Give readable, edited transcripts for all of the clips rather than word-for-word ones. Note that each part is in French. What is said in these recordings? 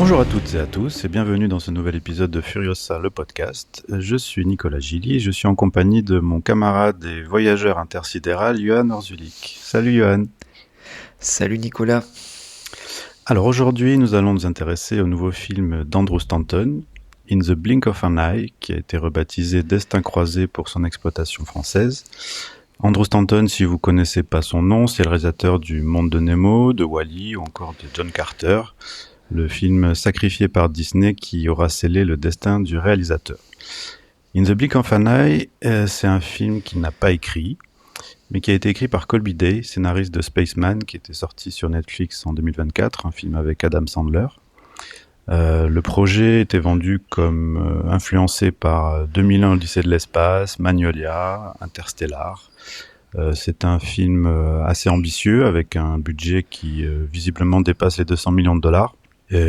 Bonjour à toutes et à tous et bienvenue dans ce nouvel épisode de Furiosa le podcast. Je suis Nicolas Gilly et je suis en compagnie de mon camarade et voyageur intersidéral Johan Orzulik. Salut Johan. Salut Nicolas. Alors aujourd'hui nous allons nous intéresser au nouveau film d'Andrew Stanton, In the Blink of an Eye, qui a été rebaptisé Destin croisé pour son exploitation française. Andrew Stanton, si vous connaissez pas son nom, c'est le réalisateur du Monde de Nemo, de Wall-E ou encore de John Carter, le film sacrifié par Disney qui aura scellé le destin du réalisateur. In the Blink of an Eye, c'est un film qu'il n'a pas écrit, mais qui a été écrit par Colby Day, scénariste de Spaceman, qui était sorti sur Netflix en 2024, un film avec Adam Sandler. Le projet était vendu comme influencé par 2001 Odyssée de l'espace, Magnolia, Interstellar. C'est un film assez ambitieux, avec un budget qui visiblement dépasse les 200 millions de dollars.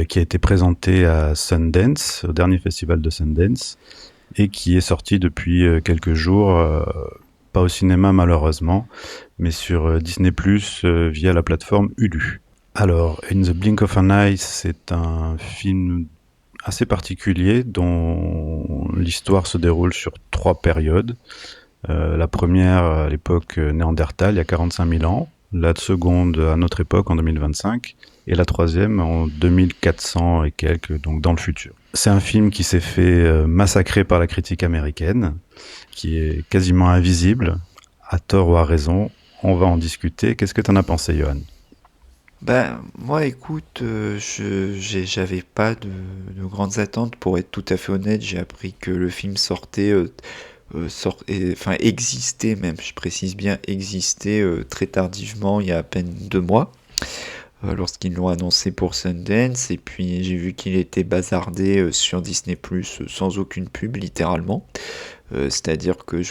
Qui a été présenté à Sundance, au dernier festival de Sundance, et qui est sorti depuis quelques jours, pas au cinéma malheureusement, mais sur Disney+, via la plateforme Hulu. Alors, In the Blink of an Eye, c'est un film assez particulier dont l'histoire se déroule sur 3 périodes. La première, à l'époque néandertale, il y a 45 000 ans. La seconde, à notre époque, en 2025. Et la troisième, en 2400 et quelques, donc dans le futur. C'est un film qui s'est fait massacrer par la critique américaine, qui est quasiment invisible, à tort ou à raison. On va en discuter. Qu'est-ce que t'en as pensé, Johan ? Moi écoute, j'avais pas de grandes attentes pour être tout à fait honnête. J'ai appris que le film existait même, je précise bien existait très tardivement, il y a à peine 2 mois. Lorsqu'ils l'ont annoncé pour Sundance, et puis j'ai vu qu'il était bazardé sur Disney+, sans aucune pub, littéralement. C'est-à-dire que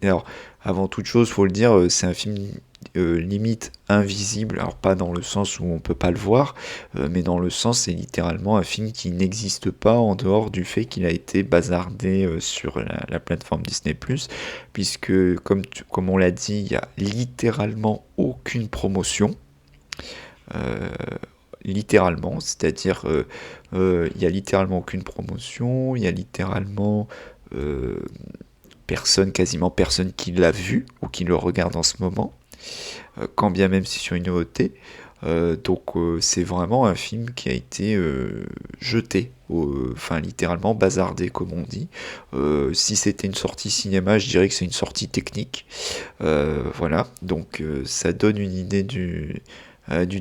Alors, avant toute chose, faut le dire, c'est un film limite invisible, alors pas dans le sens où on peut pas le voir, mais dans le sens c'est littéralement un film qui n'existe pas en dehors du fait qu'il a été bazardé sur la plateforme Disney+, puisque comme on l'a dit, il y a littéralement aucune promotion. Euh, Littéralement, c'est-à-dire il y a littéralement aucune promotion, il y a littéralement euh, quasiment personne qui l'a vu ou qui le regarde en ce moment, quand bien même c'est sur une OOT. Donc c'est vraiment un film qui a été jeté, enfin littéralement bazardé comme on dit. Si c'était une sortie cinéma, je dirais que c'est une sortie technique. Voilà, donc ça donne une idée du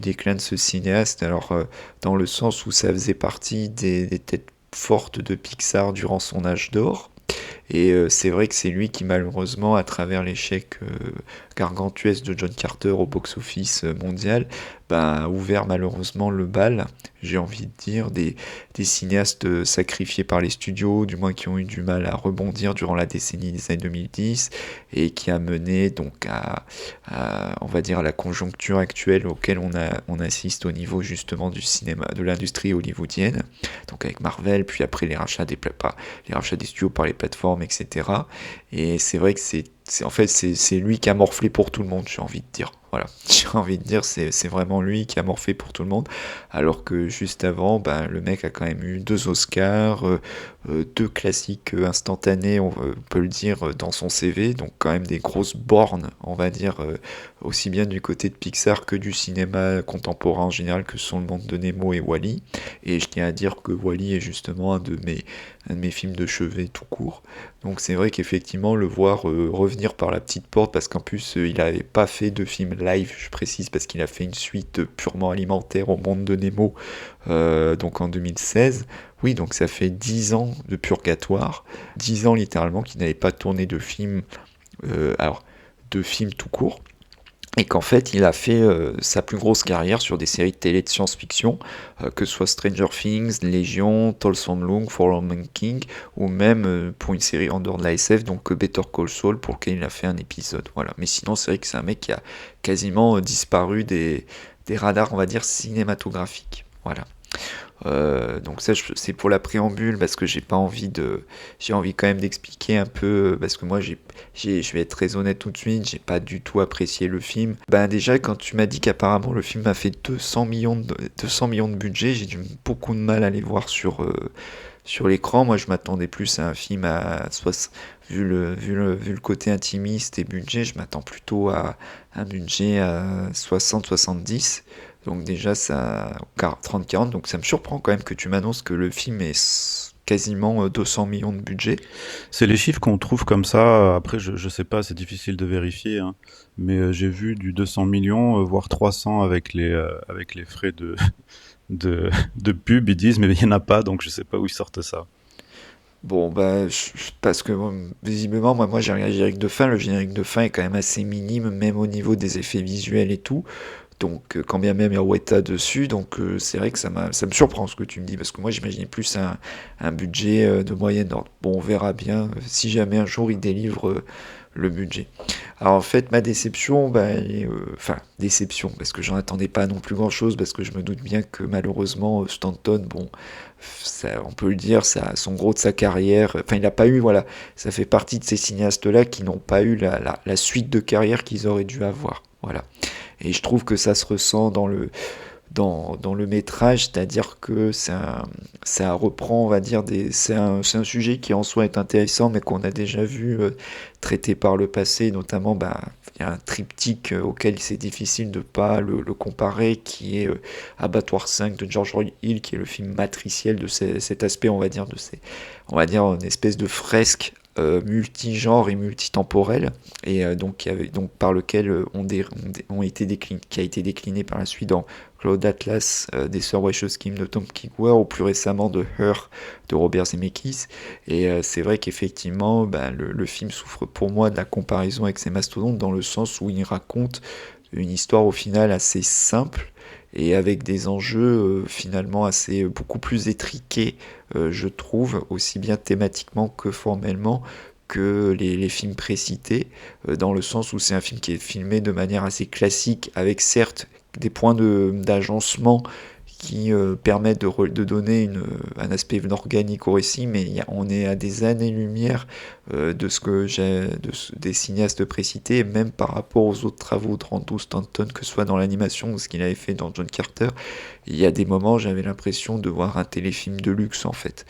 déclin de ce cinéaste. Alors dans le sens où ça faisait partie des têtes fortes de Pixar durant son âge d'or. Et c'est vrai que c'est lui qui malheureusement, à travers l'échec gargantuesque de John Carter au box-office mondial, a ouvert malheureusement le bal, j'ai envie de dire, des cinéastes sacrifiés par les studios, du moins qui ont eu du mal à rebondir durant la décennie des années 2010, et qui a mené donc on va dire, à la conjoncture actuelle auquel on assiste au niveau justement du cinéma, de l'industrie hollywoodienne, donc avec Marvel, puis après les rachats des studios par les plateformes, etc. Et c'est vrai que c'est lui qui a morflé pour tout le monde, j'ai envie de dire. Voilà, j'ai envie de dire, c'est vraiment lui qui a morflé pour tout le monde, alors que juste avant, le mec a quand même eu 2 Oscars, 2 classiques instantanés, on peut le dire, dans son CV, donc quand même des grosses bornes, on va dire, aussi bien du côté de Pixar que du cinéma contemporain en général, que sont Le Monde de Nemo et Wall-E. Et je tiens à dire que Wall-E est justement un de mes films de chevet tout court. Donc c'est vrai qu'effectivement, le voir revenir par la petite porte, parce qu'en plus, il n'avait pas fait de film live, je précise, parce qu'il a fait une suite purement alimentaire au Monde de Nemo, donc en 2016. Oui, donc ça fait 10 ans de purgatoire, 10 ans littéralement qu'il n'avait pas tourné de film, de film tout court. Et qu'en fait, il a fait sa plus grosse carrière sur des séries de télé de science-fiction, que ce soit Stranger Things, Légion, Tulsa Long, For All King, ou même pour une série en dehors de la SF, donc Better Call Saul, pour lequel il a fait un épisode. Voilà. Mais sinon, c'est vrai que c'est un mec qui a quasiment disparu des radars, on va dire, cinématographiques. Voilà. Donc ça, c'est pour la préambule parce que j'ai envie quand même d'expliquer un peu parce que moi, je vais être très honnête tout de suite, j'ai pas du tout apprécié le film. Ben déjà, quand tu m'as dit qu'apparemment le film a fait 200 millions de budget, j'ai eu beaucoup de mal à les voir sur l'écran. Moi, je m'attendais plus à un film vu le côté intimiste et budget, je m'attends plutôt à un budget à 60-70. Donc déjà, ça 30-40. Donc ça me surprend quand même que tu m'annonces que le film est quasiment 200 millions de budget. C'est les chiffres qu'on trouve comme ça. Après, je sais pas, c'est difficile de vérifier, hein. Mais j'ai vu du 200 millions, voire 300 avec les frais de pub. Ils disent, mais il y en a pas, donc je sais pas où ils sortent ça. Bon, bah, parce que visiblement, moi j'ai regardé le générique de fin. Le générique de fin est quand même assez minime, même au niveau des effets visuels et tout. Donc, quand bien même il y a Weta dessus, donc c'est vrai que ça me surprend ce que tu me dis, parce que moi j'imaginais plus un budget de moyenne ordre. Bon, on verra bien si jamais un jour il délivre le budget. Alors en fait, ma déception, bah, enfin, déception, parce que j'en attendais pas non plus grand-chose, parce que je me doute bien que malheureusement, Stanton, bon, ça, on peut le dire, ça a son gros de sa carrière, enfin il n'a pas eu, voilà, ça fait partie de ces cinéastes-là qui n'ont pas eu la suite de carrière qu'ils auraient dû avoir. Voilà. Et je trouve que ça se ressent dans le métrage, c'est-à-dire que ça reprend, on va dire, c'est un sujet qui en soi est intéressant, mais qu'on a déjà vu traité par le passé, notamment, bah, il y a un triptyque auquel c'est difficile de pas le comparer, qui est Abattoir 5 de George Hill, qui est le film matriciel de cet aspect, on va dire, on va dire, une espèce de fresque multigenre et multitemporel et donc par lequel qui a été décliné par la suite dans Cloud Atlas des sœurs Wachowski de Tom Tykwer ou plus récemment de Her de Robert Zemeckis. Et c'est vrai qu'effectivement le film souffre pour moi de la comparaison avec ces mastodontes dans le sens où il raconte une histoire au final assez simple et avec des enjeux finalement assez beaucoup plus étriqués, je trouve, aussi bien thématiquement que formellement que les films précités, dans le sens où c'est un film qui est filmé de manière assez classique, avec certes des points d'agencement qui permettent de donner un aspect organique au récit, mais on est à des années-lumière de ce que des cinéastes précités, et même par rapport aux autres travaux de Andrew Stanton, que ce soit dans l'animation ou ce qu'il avait fait dans John Carter. Il y a des moments, j'avais l'impression de voir un téléfilm de luxe en fait,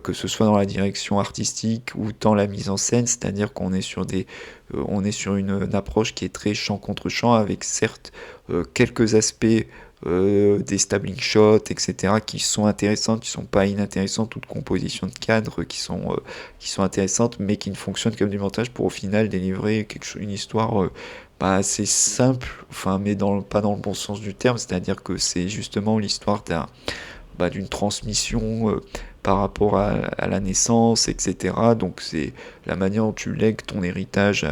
que ce soit dans la direction artistique ou dans la mise en scène, c'est-à-dire qu'on est sur on est sur une approche qui est très champ contre champ, avec certes quelques aspects des stabiling shots, etc., qui sont intéressantes, qui sont pas inintéressantes, toute composition de cadres qui sont intéressantes, mais qui ne fonctionnent comme du montage pour au final délivrer une histoire pas assez simple, enfin, mais pas dans le bon sens du terme, c'est-à-dire que c'est justement l'histoire d'une transmission par rapport à la naissance, etc. Donc c'est la manière dont tu lègues ton héritage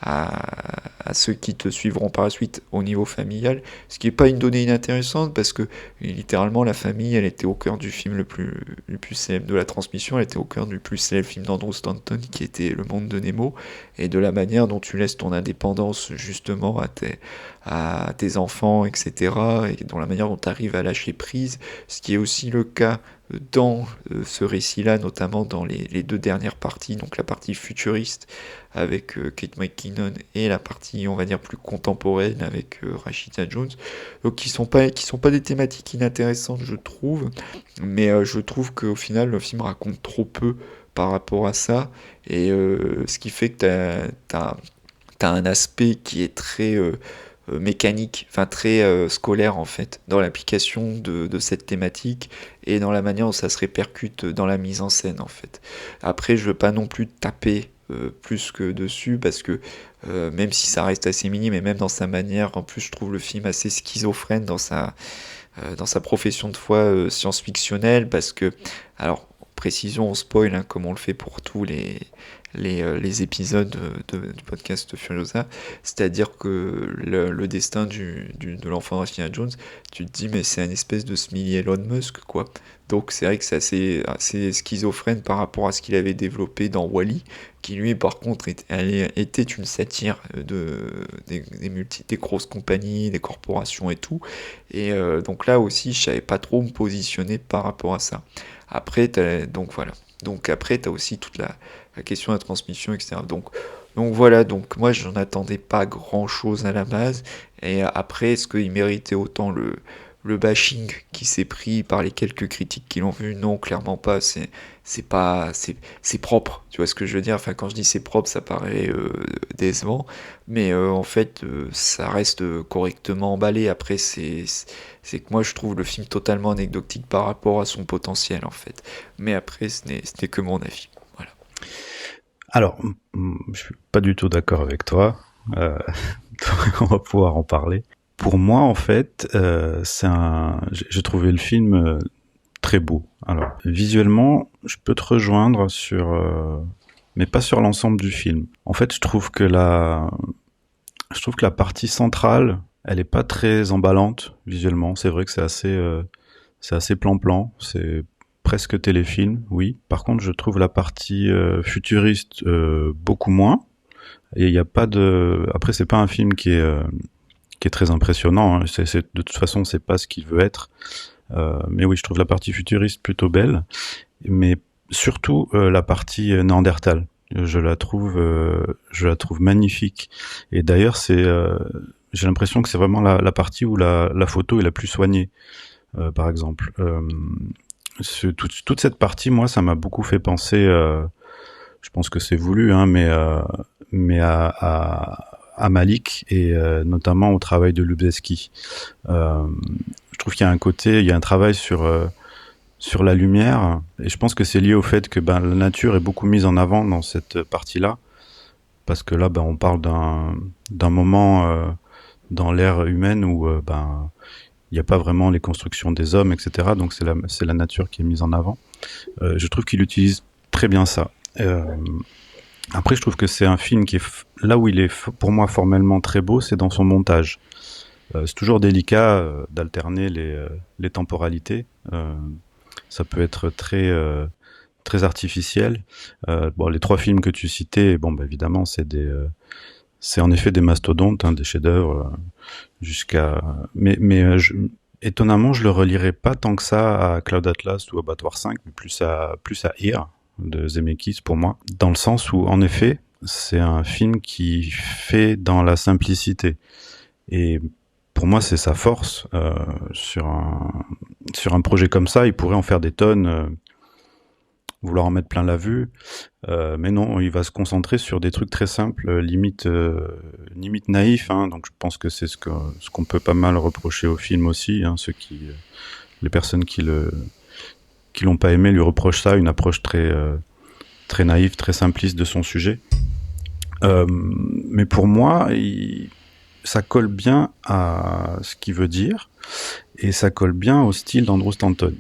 à ceux qui te suivront par la suite au niveau familial, ce qui n'est pas une donnée inintéressante parce que littéralement la famille elle était au cœur du film le plus célèbre de la transmission, elle était au cœur du plus célèbre film d'Andrew Stanton qui était Le Monde de Nemo, et de la manière dont tu laisses ton indépendance justement à tes enfants, etc., et dans la manière dont tu arrives à lâcher prise, ce qui est aussi le cas dans ce récit-là, notamment dans les deux dernières parties, donc la partie futuriste avec Kate McKinnon et la partie, on va dire, plus contemporaine avec Rashida Jones, donc qui sont pas des thématiques inintéressantes, je trouve, mais je trouve qu'au final, le film raconte trop peu par rapport à ça, et ce qui fait que t'as un aspect qui est très mécanique, enfin très scolaire en fait, dans l'application de cette thématique et dans la manière dont ça se répercute dans la mise en scène en fait. Après, je veux pas non plus taper plus que dessus parce que même si ça reste assez minime et même dans sa manière, en plus je trouve le film assez schizophrène dans sa profession de foi science-fictionnelle parce que, alors précision, on spoil, hein, comme on le fait pour tous les épisodes du podcast Furiosa, c'est-à-dire que le destin de l'enfant d'Indiana Jones, tu te dis mais c'est une espèce de Smiley Elon Musk quoi. Donc c'est vrai que c'est assez schizophrène par rapport à ce qu'il avait développé dans Wall-E, qui lui par contre était une satire des grosses compagnies, des corporations et tout. Et donc là aussi je savais pas trop me positionner par rapport à ça. Après donc voilà. Donc après t'as aussi toute la question de la transmission, etc. Donc voilà, donc moi j'en attendais pas grand chose à la base. Et après, est-ce qu'il méritait autant le bashing qui s'est pris par les quelques critiques qui l'ont vu? Non, clairement pas. C'est pas, c'est propre. Tu vois ce que je veux dire? Enfin, quand je dis c'est propre, ça paraît décevant, mais en fait, ça reste correctement emballé. Après, c'est que moi je trouve le film totalement anecdotique par rapport à son potentiel en fait. Mais après, ce n'est que mon avis. Voilà. Alors, je suis pas du tout d'accord avec toi. Euh, on va pouvoir en parler. Pour moi, en fait, j'ai trouvé le film très beau. Alors, visuellement, je peux te rejoindre mais pas sur l'ensemble du film. En fait, je trouve que la partie centrale, elle est pas très emballante visuellement. C'est vrai que c'est assez plan-plan. C'est presque téléfilm, oui. Par contre, je trouve la partie futuriste beaucoup moins. Et il y a pas de. Après, c'est pas un film qui est très impressionnant. Hein. De toute façon, c'est pas ce qu'il veut être. Mais oui, je trouve la partie futuriste plutôt belle, mais surtout la partie Néandertal. Je la trouve magnifique. Et d'ailleurs, j'ai l'impression que c'est vraiment la partie où la photo est la plus soignée, par exemple. Toute cette partie, moi, ça m'a beaucoup fait penser. Je pense que c'est voulu, hein, mais à Malik et notamment au travail de Lubezki. Je trouve qu'il y a il y a un travail sur la lumière, et je pense que c'est lié au fait que la nature est beaucoup mise en avant dans cette partie-là, parce que là, on parle d'un moment dans l'ère humaine où il n'y a pas vraiment les constructions des hommes, etc. Donc c'est la nature qui est mise en avant. Je trouve qu'il utilise très bien ça. Après, je trouve que c'est un film là où il est pour moi formellement très beau, c'est dans son montage. C'est toujours délicat d'alterner les temporalités. Ça peut être très artificiel. Les trois films que tu citais, évidemment, c'est en effet des mastodontes, hein, des chefs-d'œuvre jusqu'à. Étonnamment, je le relierais pas tant que ça à Cloud Atlas ou Abattoir 5, mais plus à Ear de Zemeckis pour moi, dans le sens où, en effet, c'est un film qui fait dans la simplicité. Et pour moi, c'est sa force. Sur un projet comme ça, il pourrait en faire des tonnes, vouloir en mettre plein la vue. Mais non, il va se concentrer sur des trucs très simples, limite naïfs. Hein, donc je pense que c'est ce qu'on peut pas mal reprocher au film aussi. Hein, les personnes qui l'ont pas aimé lui reprochent ça, une approche très naïve, très simpliste de son sujet. Mais pour moi, ça colle bien à ce qu'il veut dire, et ça colle bien au style d'Andrew Stanton.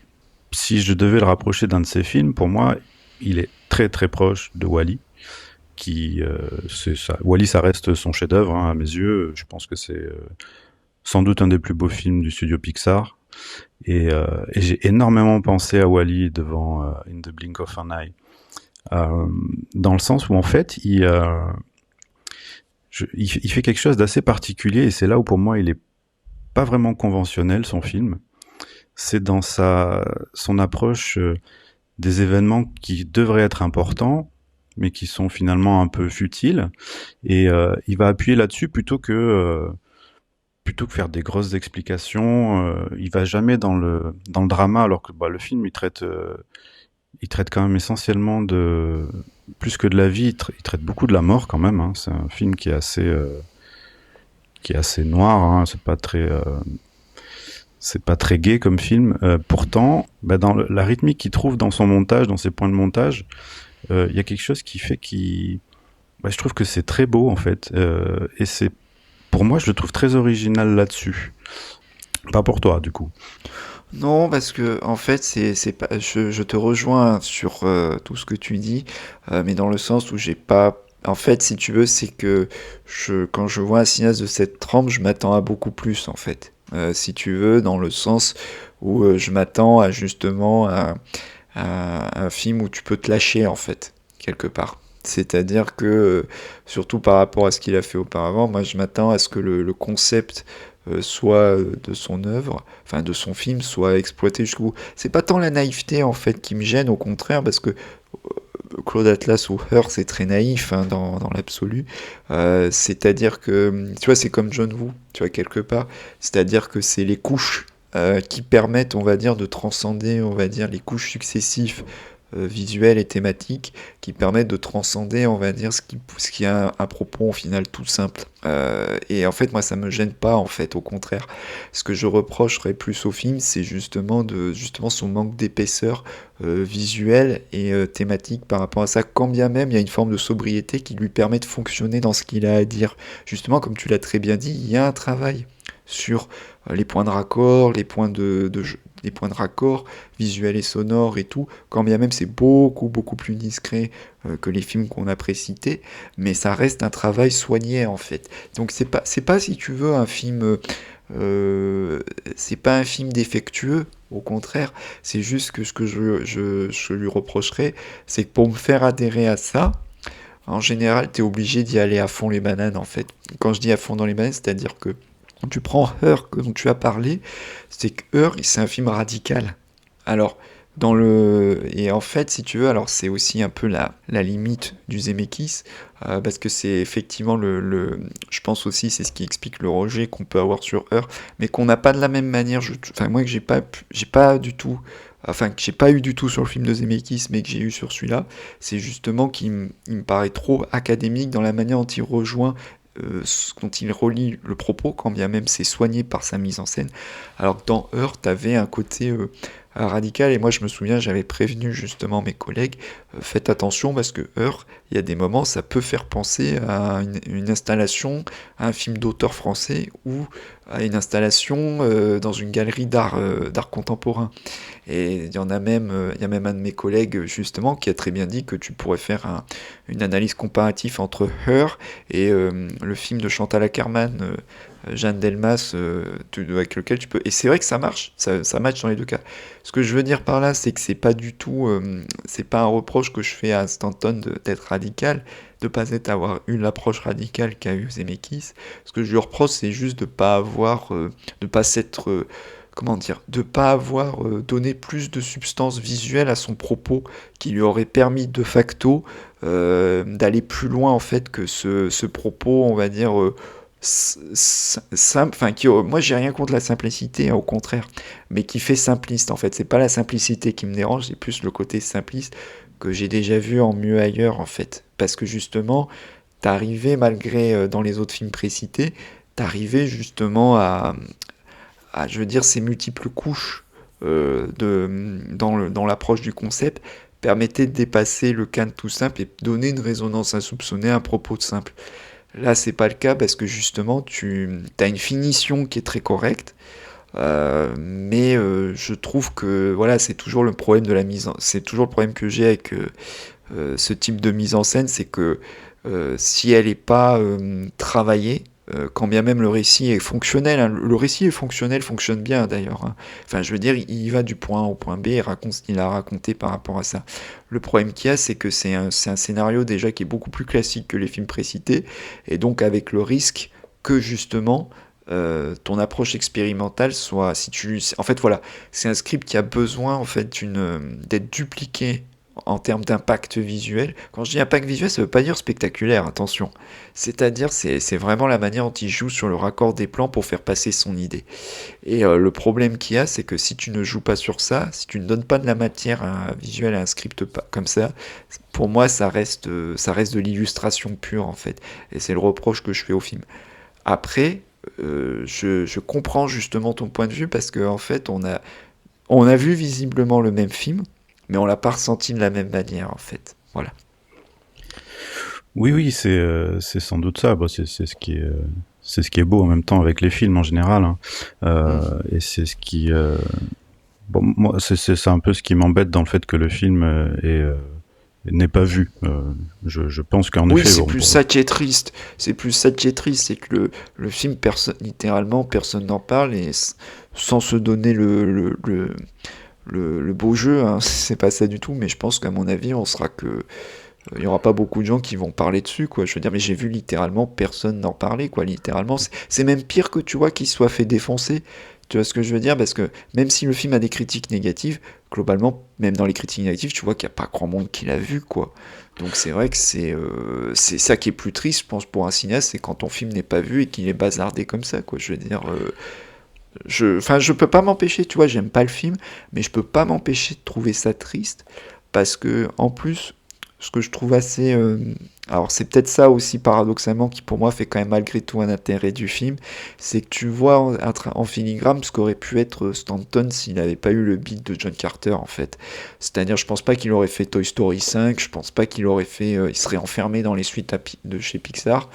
Si je devais le rapprocher d'un de ses films, pour moi, il est très très proche de Wall-E. Wall-E, ça reste son chef-d'œuvre, hein, à mes yeux. Je pense que c'est sans doute un des plus beaux films du studio Pixar. Et j'ai énormément pensé à Wall-E devant In the Blink of an Eye. Dans le sens où, en fait, il fait quelque chose d'assez particulier, et c'est là où, pour moi, il est pas vraiment conventionnel, son film. C'est dans son approche des événements qui devraient être importants, mais qui sont finalement un peu futiles. Et il va appuyer là-dessus plutôt que faire des grosses explications. Il va jamais dans le drama, alors que le film il traite quand même essentiellement plus que de la vie, il traite beaucoup de la mort quand même. Hein. C'est un film qui est assez noir. Hein. C'est pas très gai comme film. Pourtant, dans la rythmique qu'il trouve dans son montage, dans ses points de montage, il y a quelque chose qui fait je trouve que c'est très beau en fait. Et pour moi, je le trouve très original là-dessus. Pas pour toi, du coup. Non, parce que en fait, c'est pas, je te rejoins sur tout ce que tu dis, mais dans le sens où j'ai pas. En fait, si tu veux, c'est que quand je vois un cinéaste de cette trempe, je m'attends à beaucoup plus, en fait. Si tu veux, dans le sens où je m'attends à justement un film où tu peux te lâcher, en fait, quelque part. C'est-à-dire que, surtout par rapport à ce qu'il a fait auparavant, moi je m'attends à ce que le concept soit de son œuvre, enfin de son film, soit exploité jusqu'au bout. C'est pas tant la naïveté en fait qui me gêne, au contraire, parce que Claude Atlas ou Her, c'est très naïf hein, dans l'absolu. C'est-à-dire que, tu vois, c'est comme John Woo, tu vois, quelque part. C'est-à-dire que c'est les couches qui permettent, on va dire, de transcender, on va dire, les couches successives visuelles et thématiques qui permettent de transcender, on va dire, ce qui a un propos au final tout simple. Et en fait, moi, ça me gêne pas, en fait, au contraire. Ce que je reprocherais plus au film, c'est justement son manque d'épaisseur visuelle et thématique par rapport à ça, quand bien même il y a une forme de sobriété qui lui permet de fonctionner dans ce qu'il a à dire. Justement, comme tu l'as très bien dit, il y a un travail sur les points de raccord, les points de raccord visuels et sonores et tout, quand bien même c'est beaucoup beaucoup plus discret que les films qu'on a précités, mais ça reste un travail soigné en fait. Donc c'est pas si tu veux un film c'est pas un film défectueux, au contraire, c'est juste que ce que je lui reprocherais, c'est que pour me faire adhérer à ça, en général, tu es obligé d'y aller à fond les bananes en fait. Quand je dis à fond dans les bananes, c'est-à-dire que quand tu prends Her, dont tu as parlé, c'est que Her, c'est un film radical. Alors, et en fait, si tu veux, alors c'est aussi un peu la limite du Zemeckis, parce que c'est effectivement je pense aussi, c'est ce qui explique le rejet qu'on peut avoir sur Her, mais qu'on n'a pas de la même manière, enfin moi que j'ai pas du tout, enfin que j'ai pas eu du tout sur le film de Zemeckis, mais que j'ai eu sur celui-là, c'est justement il me paraît trop académique dans la manière dont il rejoint dont il relie le propos, quand bien même c'est soigné par sa mise en scène. Alors que dans Her, t'avais un côté radical, et moi je me souviens, j'avais prévenu justement mes collègues, faites attention parce que Her, il y a des moments, ça peut faire penser à une installation, à un film d'auteur français ou à une installation dans une galerie d'art contemporain. Et il y a même un de mes collègues justement qui a très bien dit que tu pourrais faire une analyse comparative entre Her et le film de Chantal Akerman, Jeanne Delmas, avec lequel tu peux. Et c'est vrai que ça marche, ça match dans les deux cas. Ce que je veux dire par là, c'est que c'est pas du tout, c'est pas un reproche que je fais à Stanton d'être radical, de pas avoir eu l'approche radicale qu'a eu Zemeckis. Ce que je lui reproche, c'est juste de pas avoir, de pas s'être comment dire, de pas avoir donné plus de substance visuelle à son propos qui lui aurait permis de facto d'aller plus loin en fait que ce propos, on va dire simple, enfin moi j'ai rien contre la simplicité, hein, au contraire, mais qui fait simpliste en fait. C'est pas la simplicité qui me dérange, c'est plus le côté simpliste que j'ai déjà vu en mieux ailleurs en fait, parce que justement t'arrivais malgré dans les autres films précités, t'arrivais justement je veux dire, ces multiples couches dans l'approche du concept permettaient de dépasser le cadre tout simple et donner une résonance insoupçonnée à un propos de simple. Là, c'est pas le cas parce que justement, tu as une finition qui est très correcte, mais je trouve que voilà, c'est toujours le problème de c'est toujours le problème que j'ai avec ce type de mise en scène, c'est que si elle n'est pas travaillée, quand bien même le récit est fonctionnel, hein, le récit est fonctionnel, fonctionne bien d'ailleurs. Hein. Enfin, je veux dire, il va du point A au point B et raconte ce qu'il a raconté par rapport à ça. Le problème qu'il y a, c'est que c'est un scénario déjà qui est beaucoup plus classique que les films précités, et donc avec le risque que justement ton approche expérimentale soit, si tu, en fait voilà, c'est un script qui a besoin en fait d'être dupliqué en termes d'impact visuel. Quand je dis impact visuel, ça veut pas dire spectaculaire, attention. C'est-à-dire, c'est vraiment la manière dont il joue sur le raccord des plans pour faire passer son idée. Et le problème qu'il y a, c'est que si tu ne joues pas sur ça, si tu ne donnes pas de la matière à un visuel, à un script comme ça, pour moi, ça reste de l'illustration pure, en fait. Et c'est le reproche que je fais au film. Après, je comprends justement ton point de vue parce qu'en fait, on a vu visiblement le même film, mais on l'a pas ressenti de la même manière en fait. Voilà. Oui, oui, c'est sans doute ça. Bon, c'est ce qui est beau en même temps avec les films en général, hein. Mm. Et c'est ce qui Bon, moi, c'est un peu ce qui m'embête dans le fait que le film n'est pas vu. Je pense qu'en Oui, effet, c'est bon, plus ça qui est triste. C'est plus ça qui est triste, c'est que le film, littéralement, personne n'en parle et sans se donner le beau jeu, hein, c'est pas ça du tout, mais je pense qu'à mon avis, on sera que. Il y aura pas beaucoup de gens qui vont parler dessus, quoi. Je veux dire, mais j'ai vu littéralement personne n'en parler, quoi. Littéralement, c'est même pire que tu vois qu'il soit fait défoncer. Tu vois ce que je veux dire? Parce que même si le film a des critiques négatives, globalement, même dans les critiques négatives, tu vois qu'il n'y a pas grand monde qui l'a vu, quoi. Donc c'est vrai que c'est ça qui est plus triste, je pense, pour un cinéaste, c'est quand ton film n'est pas vu et qu'il est bazardé comme ça, quoi. Je veux dire, enfin, je peux pas m'empêcher, tu vois, j'aime pas le film, mais je peux pas m'empêcher de trouver ça triste parce que, en plus, ce que je trouve assez. Alors, c'est peut-être ça aussi, paradoxalement, qui pour moi fait quand même malgré tout un intérêt du film, c'est que tu vois en filigrane ce qu'aurait pu être Stanton s'il n'avait pas eu le beat de John Carter, en fait. C'est-à-dire, je pense pas qu'il aurait fait Toy Story 5, je pense pas qu'il aurait fait. Il serait enfermé dans les suites de chez Pixar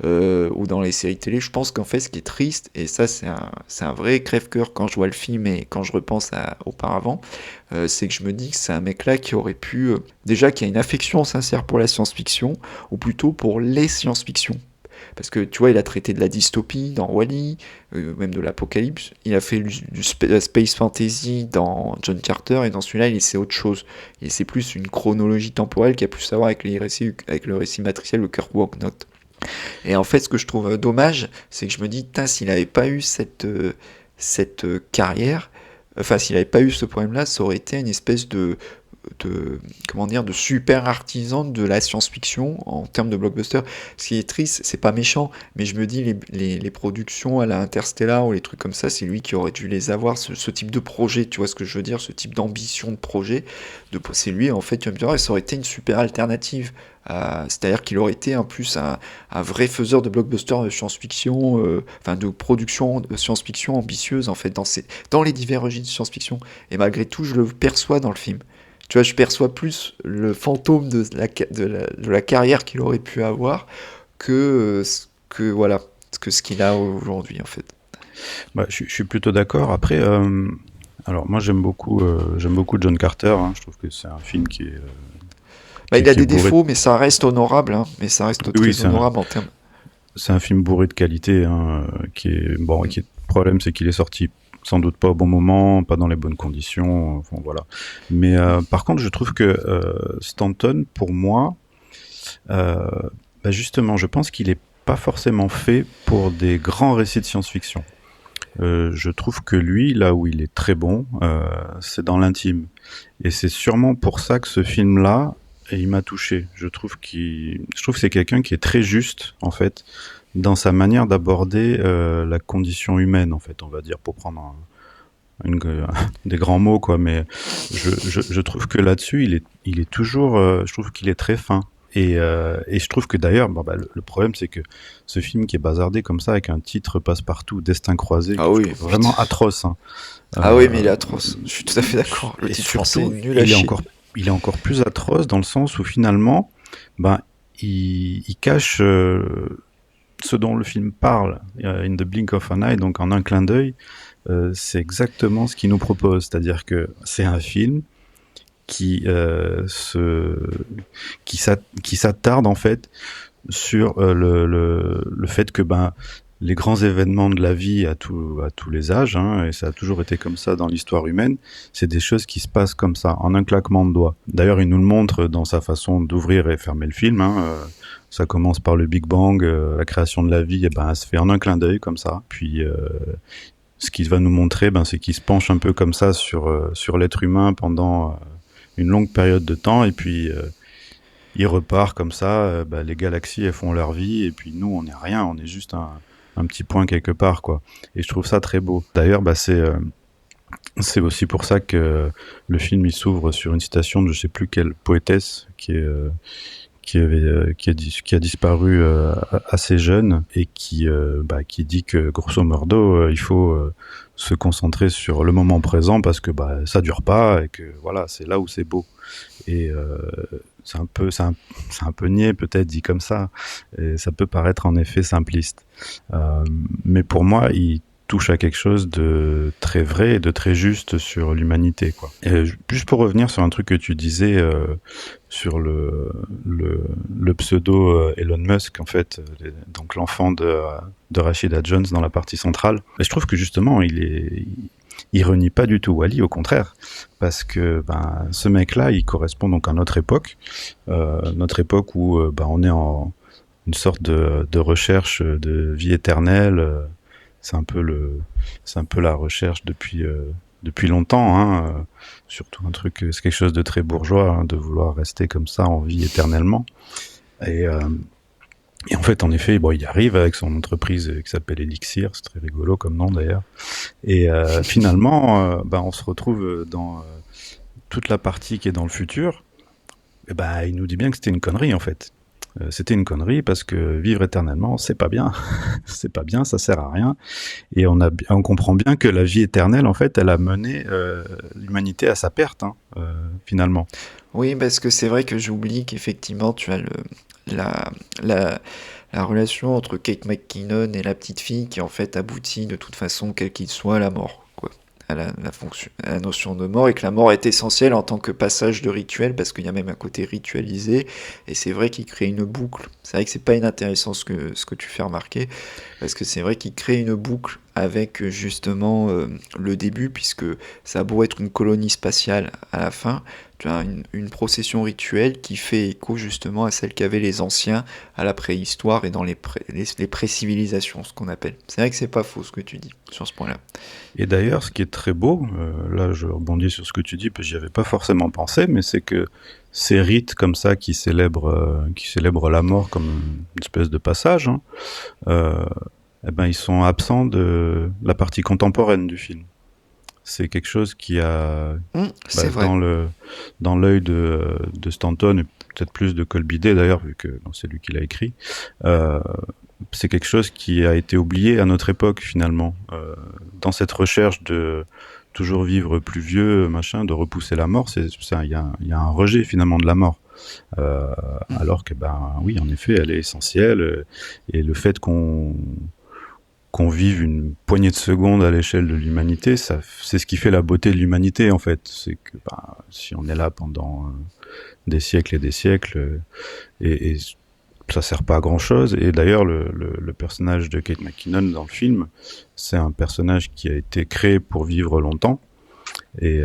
ou dans les séries télé. Je pense qu'en fait, ce qui est triste, et ça, c'est un vrai crève-cœur quand je vois le film et quand je repense auparavant, c'est que je me dis que c'est un mec-là qui aurait pu. Déjà, qui a une affection sincère pour la science-fiction, ou plutôt pour les science-fiction. Parce que tu vois, il a traité de la dystopie dans Wall-E, même de l'apocalypse. Il a fait space fantasy dans John Carter, et dans celui-là, il essaie autre chose. Et c'est plus une chronologie temporelle qui a plus à voir avec, avec le récit matriciel, le Kirk Walk Note. Et en fait, ce que je trouve dommage, c'est que je me dis, s'il n'avait pas eu cette carrière, enfin, s'il n'avait pas eu ce problème-là, ça aurait été une espèce comment dire, de super artisan de la science-fiction en termes de blockbuster. Ce qui est triste, c'est pas méchant, mais je me dis les productions à la Interstellar ou les trucs comme ça, c'est lui qui aurait dû les avoir, ce type de projet, tu vois ce que je veux dire, ce type d'ambition de projet, c'est lui en fait, tu vas me dire, ça aurait été une super alternative. C'est-à-dire qu'il aurait été en plus un vrai faiseur de blockbuster de science-fiction, enfin de production de science-fiction ambitieuse en fait dans les divers registres de science-fiction. Et malgré tout, je le perçois dans le film. Tu vois, je perçois plus le fantôme de la carrière qu'il aurait pu avoir voilà, que ce qu'il a aujourd'hui, en fait. bah, je suis plutôt d'accord. Après, alors moi j'aime beaucoup John Carter. Hein. Je trouve que c'est un film Bah, il a qui est des bourré. défauts, mais ça reste honorable, hein, mais ça reste Oui, très honorable en termes. c'est un film bourré de qualité. Hein, qui est bon. Le problème, c'est qu'il est sorti sans doute pas au bon moment, pas dans les bonnes conditions. Enfin, voilà. Mais par contre, je trouve que Stanton, pour moi, euh, bah, justement, je pense qu'il est pas forcément fait pour des grands récits de science-fiction. Je trouve que lui, là où il est très bon, c'est dans l'intime. Et c'est sûrement pour ça que ce film-là, il m'a touché. Je trouve que c'est quelqu'un qui est très juste, en fait, dans sa manière d'aborder la condition humaine, en fait, on va dire, pour prendre des grands mots, quoi. Mais je trouve que là-dessus, il est toujours, je trouve qu'il est très fin. Et je trouve que d'ailleurs, bon, bah, le problème, c'est que ce film qui est bazardé comme ça, avec un titre passe-partout, Destin croisé, Ah que je oui, trouve putain. vraiment atroce, hein. Ah oui, mais il est Euh, atroce. Je suis tout à fait d'accord. Le et titre français est surtout, nul à chier. il est encore plus atroce dans le sens où finalement, ben, il cache ce dont le film parle, in the blink of an eye, donc en un clin d'œil. C'est exactement ce qu'il nous propose, c'est-à-dire que c'est un film qui qui s'attarde en fait sur le fait que ben les grands événements de la vie à tous les âges, hein, et ça a toujours été comme ça dans l'histoire humaine, c'est des choses qui se passent comme ça, en un claquement de doigts. D'ailleurs, il nous le montre dans sa façon d'ouvrir et fermer le film. Hein, ça commence par le Big Bang, la création de la vie, et ben, elle se fait en un clin d'œil comme ça. Puis, ce qu'il va nous montrer, ben, c'est qu'il se penche un peu comme ça sur l'être humain pendant une longue période de temps, et puis il repart comme ça, bah, les galaxies elles font leur vie et puis nous on n'est rien, on est juste un petit point quelque part quoi. Et je trouve ça très beau. D'ailleurs bah, c'est aussi pour ça que le film il s'ouvre sur une citation de je sais plus quelle poétesse qui a disparu assez jeune et qui dit que grosso modo il faut se concentrer sur le moment présent parce que bah ça dure pas et que voilà c'est là où c'est beau. Et c'est un peu niais peut-être dit comme ça, et ça peut paraître en effet simpliste. Mais pour moi, touche à quelque chose de très vrai et de très juste sur l'humanité, quoi. Et juste pour revenir sur un truc que tu disais sur le, le pseudo Elon Musk, en fait, donc l'enfant de Rashida Jones dans la partie centrale, et je trouve que justement, il renie pas du tout Wall-E, au contraire, parce que ben, ce mec-là, il correspond donc à notre époque où ben, on est en une sorte de recherche de vie éternelle. C'est un peu c'est un peu la recherche depuis longtemps, hein. Surtout un truc, c'est quelque chose de très bourgeois, hein, de vouloir rester comme ça en vie éternellement. Et, euh, et en fait, en effet, bon, il arrive avec son entreprise qui s'appelle Elixir, c'est très rigolo comme nom d'ailleurs. Et finalement, ben, on se retrouve dans toute la partie qui est dans le futur. Et ben, il nous dit bien que c'était une connerie en fait. C'était une connerie parce que vivre éternellement, c'est pas bien. C'est pas bien, ça sert à rien. Et on comprend bien que la vie éternelle, en fait, elle a mené l'humanité à sa perte, hein, finalement. Oui, parce que c'est vrai que j'oublie qu'effectivement, tu as la, la, la relation entre Kate McKinnon et la petite fille qui en fait aboutit de toute façon, quel qu'il soit, à la mort, quoi. À la fonction, à la notion de mort, et que la mort est essentielle en tant que passage de rituel, parce qu'il y a même un côté ritualisé, et c'est vrai qu'il crée une boucle. C'est vrai que c'est pas inintéressant ce que tu fais remarquer, parce que c'est vrai qu'il crée une boucle avec justement le début, puisque ça a beau être une colonie spatiale à la fin, tu as une procession rituelle qui fait écho justement à celle qu'avaient les anciens à la préhistoire et dans les pré-civilisations, ce qu'on appelle. C'est vrai que c'est pas faux ce que tu dis sur ce point-là. Et d'ailleurs, ce qui est très beau, là je rebondis sur ce que tu dis, parce que j'y avais pas forcément pensé, mais c'est que ces rites comme ça qui célèbrent la mort comme une espèce de passage, hein, euh, eh ben, ils sont absents de la partie contemporaine du film. C'est quelque chose qui a C'est bah, vrai. dans l'œil de Stanton et peut-être plus de Colbidé d'ailleurs vu que bon, c'est lui qui l'a écrit. Euh, c'est quelque chose qui a été oublié à notre époque finalement dans cette recherche de toujours vivre plus vieux machin, de repousser la mort. Il y a un rejet finalement de la mort. Alors que ben oui en effet elle est essentielle et le fait qu'on vive une poignée de secondes à l'échelle de l'humanité, ça, c'est ce qui fait la beauté de l'humanité en fait. C'est que bah, si on est là pendant des siècles et des siècles, et ça sert pas à grand chose. Et d'ailleurs, le personnage de Kate McKinnon dans le film, c'est un personnage qui a été créé pour vivre longtemps et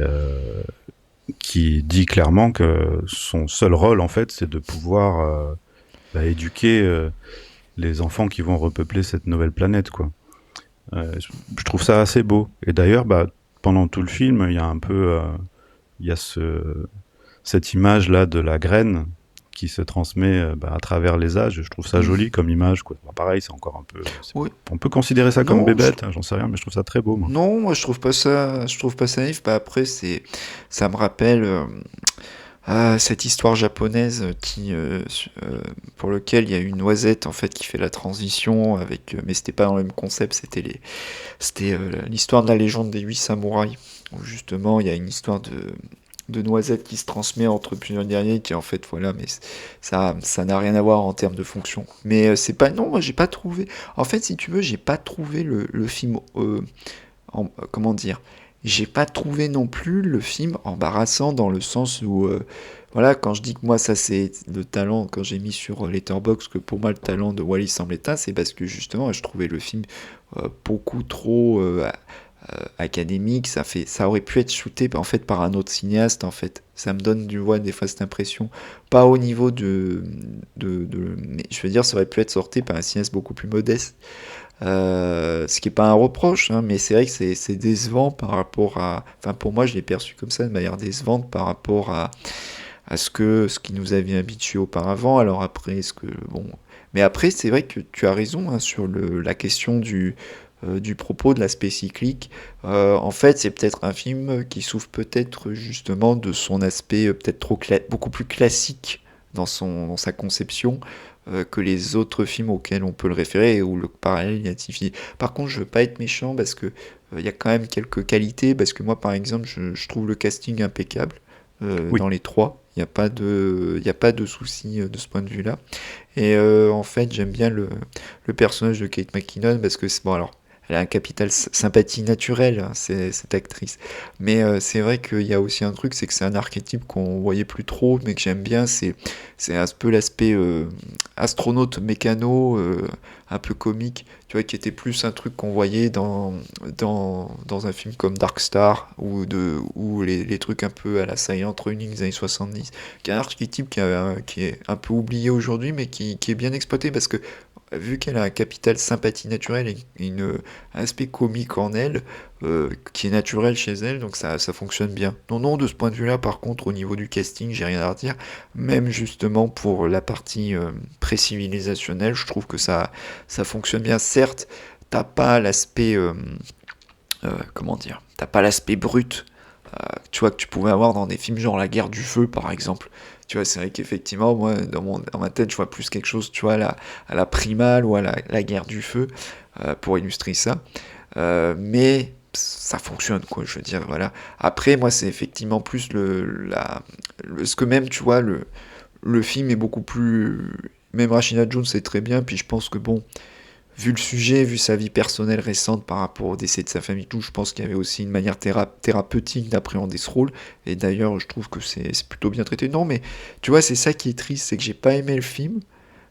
qui dit clairement que son seul rôle en fait, c'est de pouvoir bah, éduquer les enfants qui vont repeupler cette nouvelle planète, quoi. Je trouve ça assez beau. Et d'ailleurs, bah, pendant tout le film, il y a un peu, il y a cette image là de la graine qui se transmet bah, à travers les âges. Je trouve ça joli comme image, quoi. Bah, pareil, c'est encore un peu, Oui. on peut considérer ça comme Non, bébête, hein, j'en sais rien, mais je trouve ça très beau, moi. non, moi je trouve pas ça naïf. Bah, après, ça me rappelle cette histoire japonaise pour lequel il y a une noisette en fait qui fait la transition avec, mais c'était pas dans le même concept, c'était l'histoire de la légende des 8 samouraïs, où justement il y a une histoire de noisette qui se transmet entre plusieurs guerriers, qui en fait voilà, mais ça n'a rien à voir en termes de fonction. Mais c'est pas, non, moi j'ai pas trouvé. En fait, si tu veux, j'ai pas trouvé le film, comment dire, j'ai pas trouvé non plus le film embarrassant dans le sens où, voilà, quand je dis que moi ça c'est le talent, quand j'ai mis sur Letterboxd que pour moi le talent de Wally s'en éteint, c'est parce que justement je trouvais le film beaucoup trop académique, ça aurait pu être shooté en fait par un autre cinéaste en fait. Ça me donne du voix des fois cette impression, pas au niveau mais je veux dire ça aurait pu être sorti par un cinéaste beaucoup plus modeste. Ce qui n'est pas un reproche, hein, mais c'est vrai que c'est décevant par rapport à. Enfin, pour moi, je l'ai perçu comme ça, de manière décevante par rapport à ce qui nous avait habitués auparavant. Alors après, bon. Mais après, c'est vrai que tu as raison hein, sur la question du propos, de l'aspect cyclique. En fait, c'est peut-être un film qui souffre peut-être justement de son aspect peut-être beaucoup plus classique dans sa conception que les autres films auxquels on peut le référer et où le parallèle est identifié. Par contre, je veux pas être méchant parce que y a quand même quelques qualités, parce que moi, par exemple, je trouve le casting impeccable Oui. dans les trois. Il y a pas de souci de ce point de vue-là. Et en fait, j'aime bien le personnage de Kate McKinnon parce que bon alors, elle a un capital sympathie naturelle, hein, cette actrice. Mais c'est vrai qu'il y a aussi un truc, c'est que c'est un archétype qu'on voyait plus trop, mais que j'aime bien. C'est un peu l'aspect astronaute mécano, un peu comique, tu vois, qui était plus un truc qu'on voyait dans un film comme Dark Star ou les trucs un peu à la Silent Running des années 70, qui est un archétype qui est un peu oublié aujourd'hui, mais qui est bien exploité parce que vu qu'elle a un capital sympathie naturelle et un aspect comique en elle, qui est naturel chez elle, donc ça fonctionne bien. Non, non, de ce point de vue-là, par contre, au niveau du casting, j'ai rien à redire. Même justement pour la partie pré-civilisationnelle, je trouve que ça fonctionne bien. Certes, t'as pas l'aspect, comment dire, t'as pas l'aspect brut, tu vois, que tu pouvais avoir dans des films genre La Guerre du Feu, par exemple. Tu vois, c'est vrai qu'effectivement, moi, dans ma tête, je vois plus quelque chose, tu vois, à la Primale ou à la Guerre du Feu, pour illustrer ça. Mais ça fonctionne, quoi, je veux dire, voilà. Après, moi, c'est effectivement plus ce que même, tu vois, le film est beaucoup plus... Même Rashida Jones, c'est très bien, puis je pense que, bon, vu le sujet, vu sa vie personnelle récente par rapport au décès de sa famille, tout, je pense qu'il y avait aussi une manière thérapeutique d'appréhender ce rôle. Et d'ailleurs, je trouve que c'est plutôt bien traité. Non, mais tu vois, c'est ça qui est triste, c'est que j'ai pas aimé le film,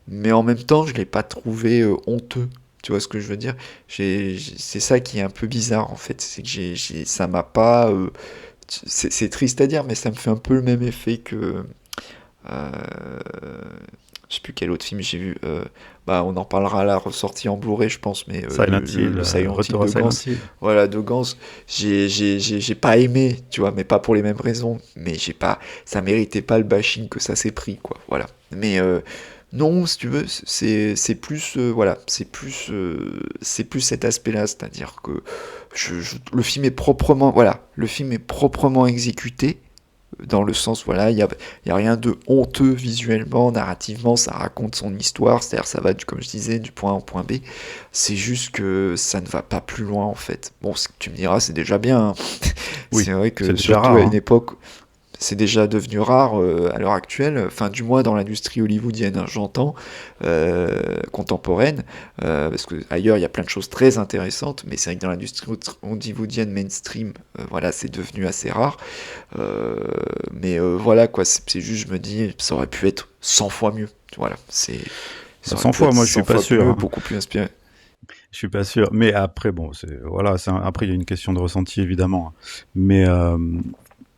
mais en même temps, je l'ai pas trouvé honteux. Tu vois ce que je veux dire? C'est ça qui est un peu bizarre en fait, c'est que ça m'a pas. C'est triste à dire, mais ça me fait un peu le même effet que. Je sais plus quel autre film j'ai vu. Bah, on en parlera à la ressortie en Blu-ray, je pense, mais Silent Hill, le Silent Hill Retour à de Gans, Silent Hill. voilà, de Gans, j'ai pas aimé, tu vois, mais pas pour les mêmes raisons, mais ça méritait pas le bashing que ça s'est pris, quoi, voilà. Mais non, si tu veux, c'est plus, voilà, c'est plus cet aspect-là, c'est-à-dire que le film est proprement, voilà, le film est proprement exécuté dans le sens, voilà, y a rien de honteux visuellement, narrativement, ça raconte son histoire, c'est-à-dire ça va, comme je disais, du point A au point B, c'est juste que ça ne va pas plus loin en fait. Bon, ce que tu me diras, c'est déjà bien, hein. Oui, C'est vrai c'est que déjà surtout rare, à une hein. époque, c'est déjà devenu rare à l'heure actuelle, enfin du moins dans l'industrie hollywoodienne, hein, j'entends, contemporaine, parce que ailleurs il y a plein de choses très intéressantes, mais c'est vrai que dans l'industrie hollywoodienne mainstream, voilà, c'est devenu assez rare. Mais voilà quoi, c'est juste, je me dis, ça aurait pu être 100 fois mieux. Voilà, ça Bah, aurait 100 pu fois, être moi je suis 100 pas fois sûr, mieux, hein. beaucoup plus inspiré. Je suis pas sûr. Mais après, bon, voilà, après il y a une question de ressenti évidemment, hein. Mais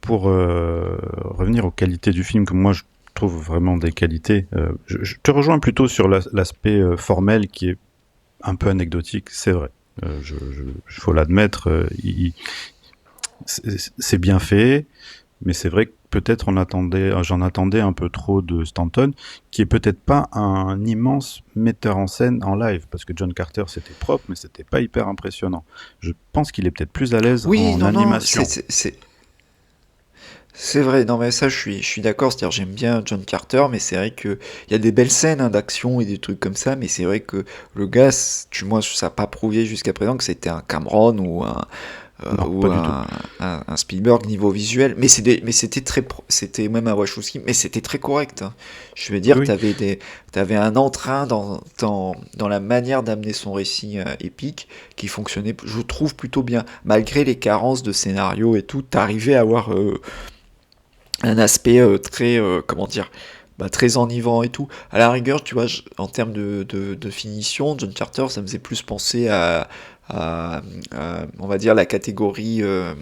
pour revenir aux qualités du film, que moi je trouve vraiment des qualités, je te rejoins plutôt sur l'aspect formel qui est un peu anecdotique, c'est vrai. Faut l'admettre, c'est bien fait, mais c'est vrai que peut-être j'en attendais un peu trop de Stanton, qui est peut-être pas un immense metteur en scène en live, parce que John Carter c'était propre, mais c'était pas hyper impressionnant. Je pense qu'il est peut-être plus à l'aise Oui, en non, non, animation. c'est vrai, non mais ça je suis d'accord, c'est-à-dire j'aime bien John Carter, mais c'est vrai que il y a des belles scènes hein, d'action et des trucs comme ça, mais c'est vrai que le gars, moi ça n'a pas prouvé jusqu'à présent que c'était un Cameron Non, ou pas du tout. un Spielberg niveau visuel, mais c'était c'était même un Wachowski, mais c'était très correct, hein. Je veux Oui, dire, oui. t'avais un entrain dans la manière d'amener son récit épique qui fonctionnait, je trouve plutôt bien, malgré les carences de scénario et tout, t'arrivais à avoir un aspect très, comment dire, bah, très enivrant et tout. À la rigueur, tu vois, en termes de finition, John Carter, ça me faisait plus penser on va dire, la catégorie, euh,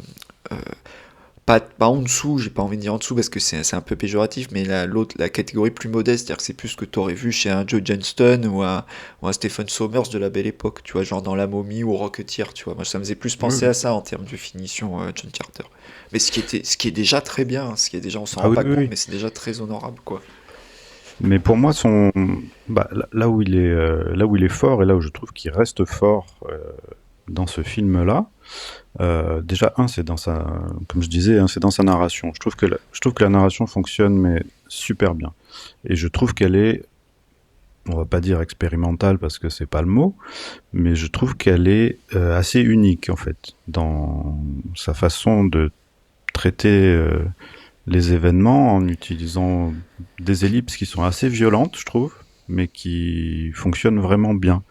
pas en dessous, j'ai pas envie de dire en dessous parce que c'est un peu péjoratif, mais la catégorie plus modeste, c'est-à-dire que c'est plus ce que tu aurais vu chez un Joe Johnston ou un Stephen Sommers de la belle époque, tu vois, genre dans La Momie ou Rocketeer, tu vois. Moi, ça me faisait plus Oui, penser oui. à ça en termes de finition, John Carter. Mais ce qui est déjà très bien, hein, ce qui est déjà, on s'en Ah rend oui, pas oui, compte, oui. mais c'est déjà très honorable, quoi. Mais pour moi, là où il est fort et là où je trouve qu'il reste fort dans ce film-là, déjà c'est dans sa, comme je disais, hein, c'est dans sa narration. Je trouve que la narration fonctionne mais super bien. Et je trouve qu'elle est, on va pas dire expérimentale parce que c'est pas le mot, mais je trouve qu'elle est assez unique en fait dans sa façon de traiter les événements en utilisant des ellipses qui sont assez violentes, je trouve. mais qui fonctionne vraiment bien.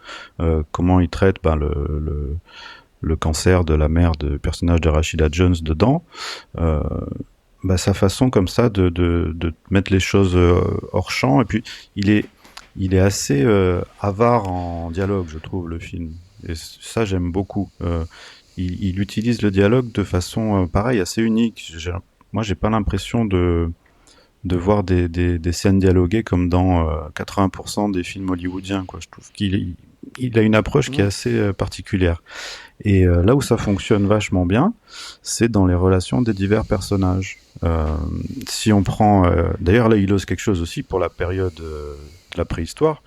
Comment il traite le cancer de la mère du personnage de Rashida Jones dedans. Euh, Sa façon comme ça de mettre les choses hors champ, et puis il est, il est assez avare en dialogue, je trouve, le film. Et ça, j'aime beaucoup. Il utilise le dialogue de façon, pareil, assez unique. Moi, j'ai pas l'impression de voir des scènes dialoguées comme dans 80% des films hollywoodiens, quoi. Je trouve il a une approche qui est Mhm. assez particulière. Et là où ça fonctionne vachement bien, c'est dans les relations des divers personnages. Si on prend, d'ailleurs là, il ose quelque chose aussi pour la période de la préhistoire.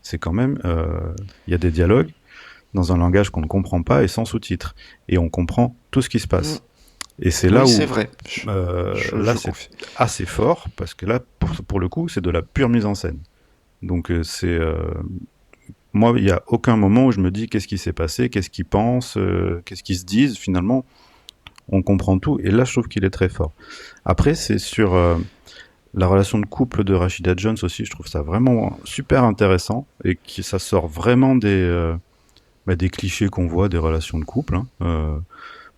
C'est quand même, il y a des dialogues dans un langage qu'on ne comprend pas et sans sous-titres, et on comprend tout ce qui se Mhm. passe. Et c'est là Oui, c'est où, vrai. là, Je c'est confie. assez fort parce que là, pour le coup, c'est de la pure mise en scène. Donc moi, il y a aucun moment où je me dis qu'est-ce qui s'est passé, qu'est-ce qu'ils pensent, qu'est-ce qu'ils se disent. Finalement, on comprend tout. Et là, je trouve qu'il est très fort. Après, c'est sur la relation de couple de Rashida Jones aussi. Je trouve ça vraiment super intéressant et qui ça sort vraiment des clichés qu'on voit des relations de couple. Hein.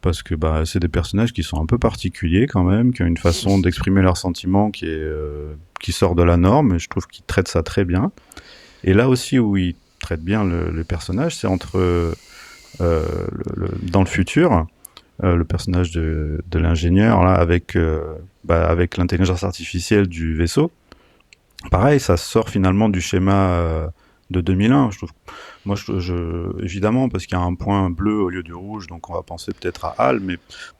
Parce que c'est des personnages qui sont un peu particuliers quand même, qui ont une façon d'exprimer leurs sentiments qui sort de la norme. Et je trouve qu'ils traitent ça très bien. Et là aussi où ils traitent bien le personnage, c'est entre dans le futur, le personnage de l'ingénieur là avec l'intelligence artificielle du vaisseau. Pareil, ça sort finalement du schéma de 2001. Je trouve, moi, évidemment, parce qu'il y a un point bleu au lieu du rouge, donc on va penser peut-être à Hal, mais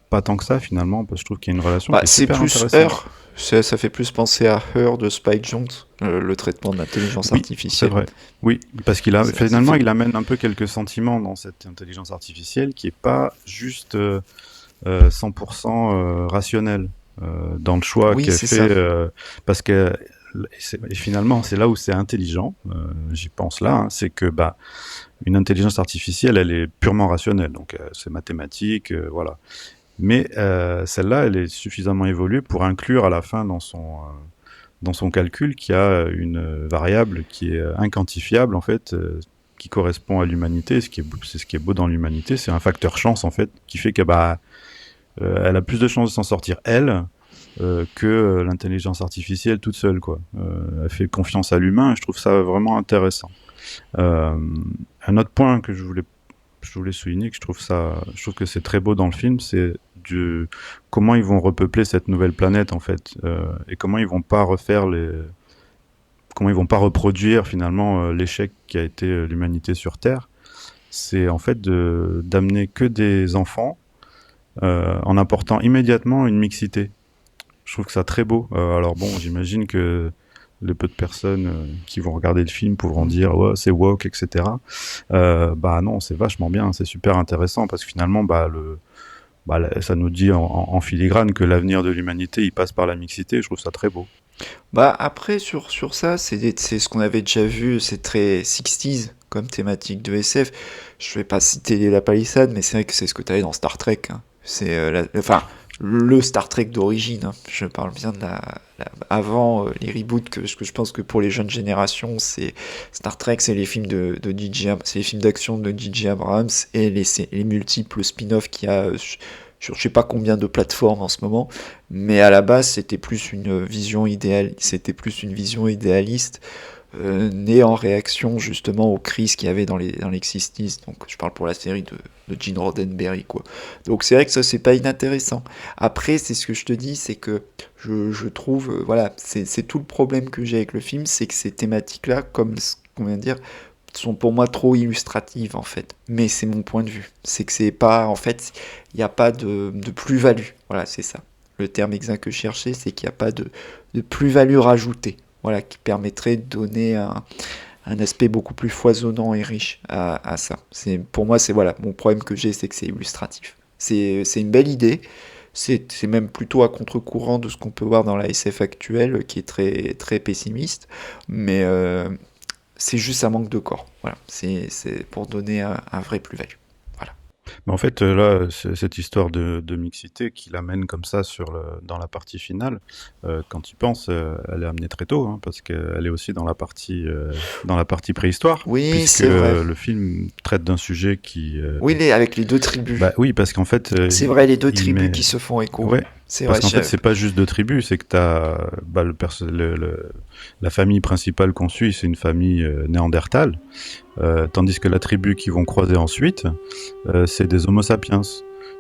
pas tant que ça finalement, parce que je trouve qu'il y a une relation Bah, qui est c'est super plus intéressante. Her. Ça fait plus penser à Her de Spike Jonze, le traitement de l'intelligence Oui, c'est artificielle. vrai. Oui, parce Ça finalement, fait. il amène un peu quelques sentiments dans cette intelligence artificielle qui est pas juste 100% rationnel dans le choix Oui, qu'elle c'est ça. fait, parce que et finalement c'est là où c'est intelligent. J'y pense là, hein, c'est que une intelligence artificielle, elle est purement rationnelle, donc c'est mathématique, voilà. Mais celle-là, elle est suffisamment évoluée pour inclure à la fin dans son calcul qu'il y a une variable qui est inquantifiable en fait. Qui correspond à l'humanité, c'est ce qui est beau dans l'humanité, c'est un facteur chance en fait qui fait que elle a plus de chances de s'en sortir elle que l'intelligence artificielle toute seule quoi. Elle fait confiance à l'humain et je trouve ça vraiment intéressant. Euh, un autre point que je voulais souligner que je trouve que c'est très beau dans le film, c'est comment ils vont repeupler cette nouvelle planète en fait et comment ils vont pas reproduire finalement l'échec qui a été l'humanité sur Terre. C'est en fait d'amener que des enfants en apportant immédiatement une mixité. Je trouve que ça très beau. Alors bon, j'imagine que les peu de personnes qui vont regarder le film pourront Mm. dire ouais c'est woke, etc. Non, c'est vachement bien, c'est super intéressant parce que finalement ça nous dit en filigrane que l'avenir de l'humanité il passe par la mixité. Je trouve ça très beau. Bah après sur ça, c'est ce qu'on avait déjà vu, c'est très 60s comme thématique de SF. Je vais pas citer la palissade, mais c'est vrai que c'est ce que tu avais dans Star Trek, hein. C'est enfin le Star Trek d'origine, hein. Je parle bien de avant les reboots que je pense que pour les jeunes générations, c'est Star Trek, c'est les films de DJ, c'est les films d'action de DJ Abrams et les multiples spin-offs qu'il y a sur je sais pas combien de plateformes en ce moment. Mais à la base, c'était plus une vision idéaliste, née en réaction justement aux crises qu'il y avait dans les 60s. Donc je parle pour la série de Gene Roddenberry, quoi. Donc c'est vrai que ça, c'est pas inintéressant. Après, c'est ce que je te dis, c'est que je trouve, voilà, c'est tout le problème que j'ai avec le film, c'est que ces thématiques-là, comme ce qu'on vient de dire, sont pour moi trop illustratives en fait. Mais c'est mon point de vue. C'est que c'est pas, en fait, il n'y a pas de plus-value. Voilà, c'est ça. Le terme exact que je cherchais, c'est qu'il n'y a pas de plus-value rajoutée. Voilà, qui permettrait de donner un aspect beaucoup plus foisonnant et riche à ça. Pour moi, c'est voilà, mon problème que j'ai, c'est que c'est illustratif. C'est une belle idée. C'est même plutôt à contre-courant de ce qu'on peut voir dans la SF actuelle, qui est très, très pessimiste. Mais c'est juste un manque de corps. Voilà, c'est pour donner un vrai plus-value. Voilà. Mais en fait, là, cette histoire de mixité qui l'amène comme ça dans la partie finale, quand tu penses, elle est amenée très tôt, hein, parce qu'elle est aussi dans la partie préhistoire, Oui, puisque c'est vrai. le film traite d'un sujet Oui, avec les deux tribus. bah oui, parce qu'en fait, C'est vrai, les deux il tribus qui met, se font écho. ouais, C'est parce vrai, qu'en fait, c'est pas juste deux tribus, c'est que t'as, bah, la famille principale qu'on suit, c'est une famille néandertale, tandis que la tribu qu'ils vont croiser ensuite, c'est des Homo sapiens.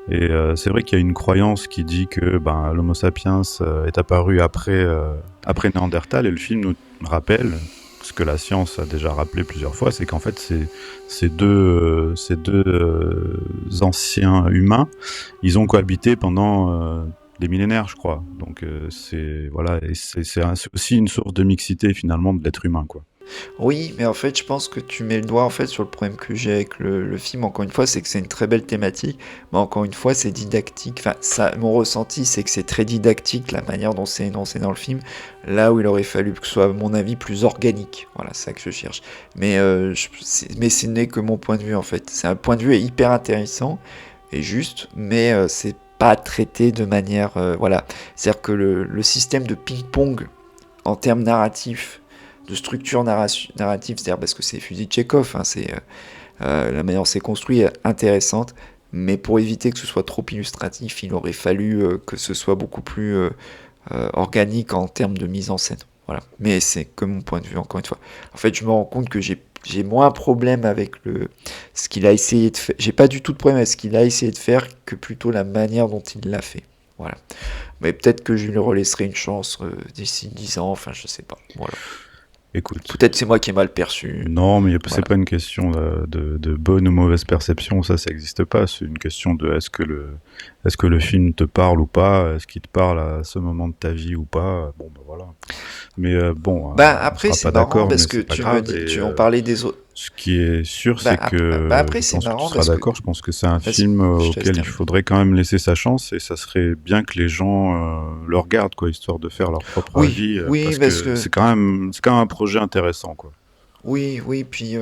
Et c'est vrai qu'il y a une croyance qui dit que ben, l'Homo sapiens est apparu après Néandertal, et le film nous rappelle ce que la science a déjà rappelé plusieurs fois, c'est qu'en fait ces deux anciens humains, ils ont cohabité pendant des millénaires, je crois. Donc c'est voilà, et c'est aussi une source de mixité finalement de l'être humain, quoi. Oui, mais en fait, je pense que tu mets le doigt en fait sur le problème que j'ai avec le film. Encore une fois, c'est que c'est une très belle thématique, mais encore une fois, c'est didactique. Enfin, ça, mon ressenti, c'est que c'est très didactique la manière dont c'est énoncé dans le film, là où il aurait fallu que ce soit, à mon avis, plus organique. Voilà, c'est ça que je cherche. Mais, mais ce n'est que mon point de vue en fait. C'est un point de vue hyper intéressant et juste, mais c'est pas traité de manière, voilà. C'est-à-dire que le système de ping-pong en termes narratifs, de structure narrative, c'est-à-dire parce que c'est fusil de Tchekhov, hein, c'est la manière dont c'est construit est intéressante, mais pour éviter que ce soit trop illustratif, il aurait fallu que ce soit beaucoup plus organique en termes de mise en scène. Voilà. Mais c'est que mon point de vue, encore une fois. En fait, je me rends compte que j'ai moins de problème avec ce qu'il a essayé de faire. J'ai pas du tout de problème avec ce qu'il a essayé de faire que plutôt la manière dont il l'a fait. Voilà. Mais peut-être que je lui relaisserai une chance d'ici 10 ans, enfin je sais pas. Voilà. Écoute, Peut-être c'est moi qui ai mal perçu. non, mais c'est Voilà. pas une question de bonne ou mauvaise perception, ça n'existe pas. C'est une question de est-ce que le film te parle ou pas, est-ce qu'il te parle à ce moment de ta vie ou pas. Bon, ben voilà. Mais bon, Bah on après sera pas c'est marrant d'accord, parce mais que c'est pas tu me grave. dis, Et on parlait des autres. ce qui est sûr, c'est Bah que après je c'est pense que tu marrant seras parce que d'accord. Je pense que c'est un vas-y, film je te laisse auquel il terminer. faudrait quand même laisser sa chance, et ça serait bien que les gens le regardent, quoi, histoire de faire leur propre Oui, avis, oui parce parce que que c'est quand même un projet intéressant, quoi. oui, oui, puis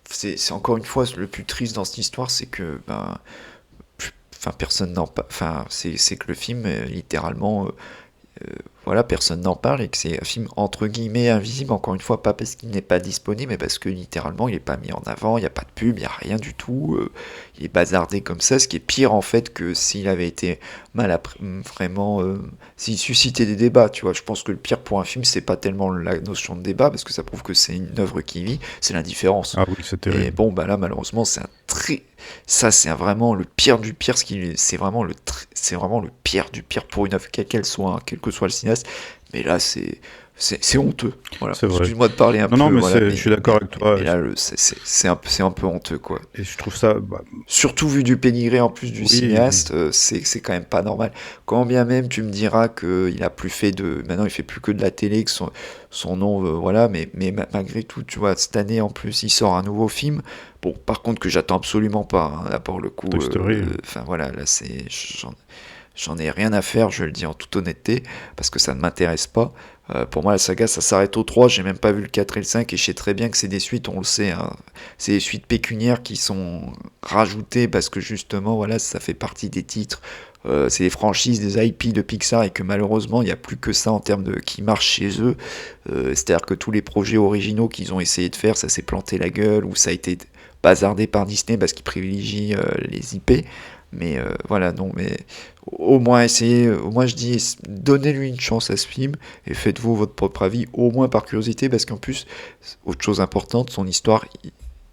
c'est encore une fois le plus triste dans cette histoire, c'est que ben, enfin personne n'en parle. Enfin c'est que le film littéralement voilà, personne n'en parle et que c'est un film entre guillemets invisible, encore une fois, pas parce qu'il n'est pas disponible, mais parce que littéralement il n'est pas mis en avant, il n'y a pas de pub, il n'y a rien du tout, il est bazardé comme ça, ce qui est pire en fait que s'il avait été vraiment, s'il suscitait des débats, tu vois. Je pense que le pire pour un film, c'est pas tellement la notion de débat, parce que ça prouve que c'est une œuvre qui vit, c'est l'indifférence. Ah oui, c'est Et terrible. bon, bah là, malheureusement, c'est un très. Ça, c'est vraiment le pire du pire. C'est vraiment c'est vraiment le pire du pire pour une œuvre, quelle qu'elle soit, hein, quel que soit le cinéaste. Mais là, c'est honteux. Voilà. C'est vrai. Excuse-moi de parler un Non, non, peu, mais voilà, je suis d'accord avec toi. mais là, c'est un peu honteux, quoi. Et je trouve ça, bah, Surtout vu du pédigré en plus du oui, oui, cinéaste, c'est quand même pas normal. Quand bien même tu me diras qu'il a plus fait de, maintenant il fait plus que de la télé, que son nom, voilà, mais malgré tout, tu vois, cette année en plus il sort un nouveau film. Bon, par contre que j'attends absolument pas, hein, là pour le coup, Toy Story. enfin voilà, là j'en ai rien à faire, je le dis en toute honnêteté, parce que ça ne m'intéresse pas. Pour moi, la saga, ça s'arrête au 3, j'ai même pas vu le 4 et le 5, et je sais très bien que c'est des suites, on le sait, hein. C'est des suites pécuniaires qui sont rajoutées parce que justement, voilà, ça fait partie des titres. C'est des franchises, des IP de Pixar, et que malheureusement, il n'y a plus que ça en termes de qui marche chez eux. C'est-à-dire que tous les projets originaux qu'ils ont essayé de faire, ça s'est planté la gueule, ou ça a été bazardé par Disney parce qu'ils privilégient les IP. Mais voilà, non, mais au moins essayez, au moins je dis, donnez-lui une chance à ce film et faites-vous votre propre avis, au moins par curiosité, parce qu'en plus, autre chose importante, son histoire,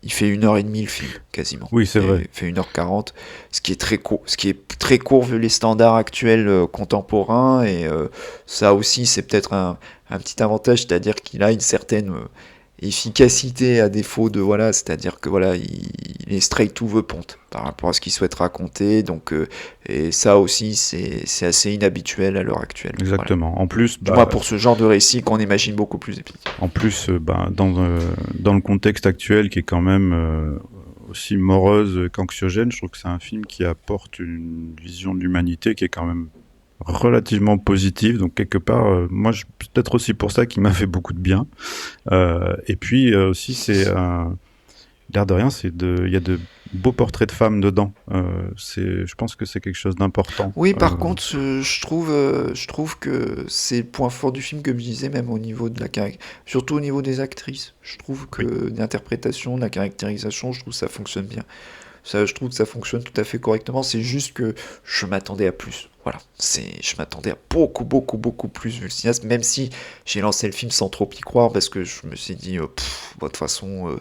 il fait 1h30 le film, quasiment. Oui, c'est vrai. Il fait 1h40, ce qui est très court vu les standards actuels contemporains, et ça aussi c'est peut-être un petit avantage, c'est-à-dire qu'il a une certaine efficacité à défaut de voilà, c'est-à-dire que voilà, il est straight to the point par rapport à ce qu'il souhaite raconter, donc et ça aussi c'est assez inhabituel à l'heure actuelle. Voilà. Exactement. En plus, Du moins bah, pour ce genre de récit qu'on imagine beaucoup plus épique. bah, dans le contexte actuel qui est quand même aussi morose qu'anxiogène, je trouve que c'est un film qui apporte une vision de l'humanité qui est quand même relativement positive. Donc quelque part, moi, peut-être aussi pour ça qu'il m'a fait beaucoup de bien. Et puis aussi, l'air de rien, il y a beau portrait de femme dedans. Je pense que c'est quelque chose d'important. Oui, par contre, je trouve que c'est le point fort du film, comme je disais, même au niveau de la surtout au niveau des actrices. Je trouve que Oui. l'interprétation, la caractérisation, je trouve que ça fonctionne bien. Ça, je trouve que ça fonctionne tout à fait correctement. C'est juste que je m'attendais à plus. Voilà. Je m'attendais à beaucoup, beaucoup, beaucoup plus vu le cinéaste, même si j'ai lancé le film sans trop y croire, parce que je me suis dit, de toute façon,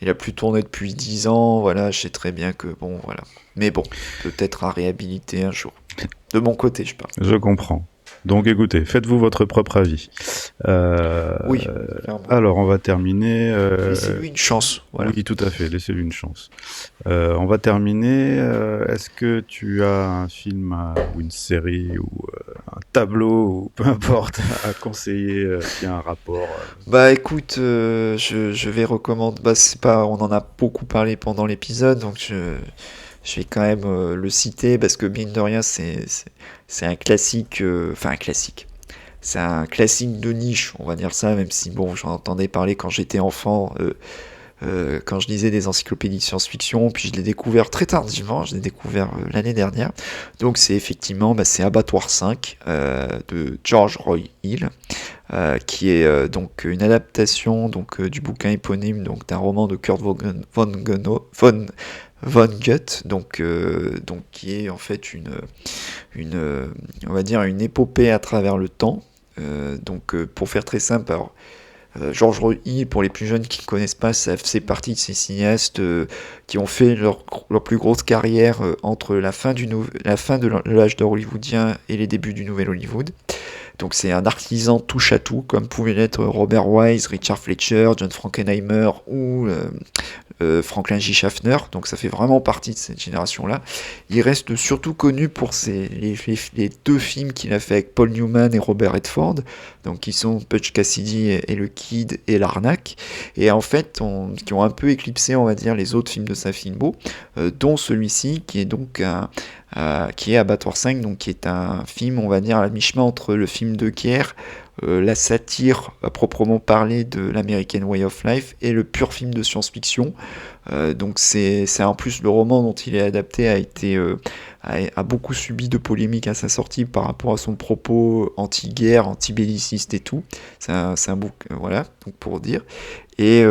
il a plus tourné depuis 10 ans. Voilà, je sais très bien que, bon, voilà. Mais bon, peut-être à réhabiliter un jour. De mon côté, je parle. Je comprends. Donc écoutez, faites-vous votre propre avis. Euh, Oui, clairement. alors on va terminer. Laissez-lui une chance. Voilà. Oui, tout à fait. Laissez-lui une chance. On va terminer. Est-ce que tu as un film ou une série ou un tableau ou peu importe à conseiller qui a un rapport Bah écoute, je vais recommander. Bah c'est pas, on en a beaucoup parlé pendant l'épisode, donc je vais quand même le citer parce que mine de rien, c'est un classique, enfin un classique. C'est un classique de niche, on va dire ça, même si bon, j'en entendais parler quand j'étais enfant, quand je lisais des encyclopédies de science-fiction, puis je l'ai découvert très tardivement, je l'ai découvert l'année dernière. Donc c'est effectivement, bah, c'est Abattoir 5 de George Roy Hill, qui est donc une adaptation donc du bouquin éponyme donc d'un roman de Kurt Von Gutt, donc qui est en fait une on va dire une épopée à travers le temps. Pour faire très simple, alors, George Roy Hill, pour les plus jeunes qui ne connaissent pas, ça fait partie de ces cinéastes qui ont fait leur plus grosse carrière entre la fin de l'âge d'or hollywoodien et les débuts du nouvel Hollywood. Donc c'est un artisan touche à tout, comme pouvaient l'être Robert Wise, Richard Fletcher, John Frankenheimer ou Franklin J. Schaffner. Donc ça fait vraiment partie de cette génération-là. Il reste surtout connu pour les deux films qu'il a fait avec Paul Newman et Robert Redford, donc qui sont Butch Cassidy et Le Kid et L'Arnaque, et en fait qui ont un peu éclipsé, on va dire, les autres films de sa filmo, dont celui-ci qui est donc qui est Abattoir 5, donc qui est un film, on va dire, à la mi-chemin entre le film de guerre, la satire à proprement parler de l'American Way of Life et le pur film de science-fiction. Donc c'est en plus le roman dont il est adapté a beaucoup subi de polémiques à sa sortie par rapport à son propos anti-guerre, anti-belliciste et tout. C'est un bouc, voilà, donc pour dire. Et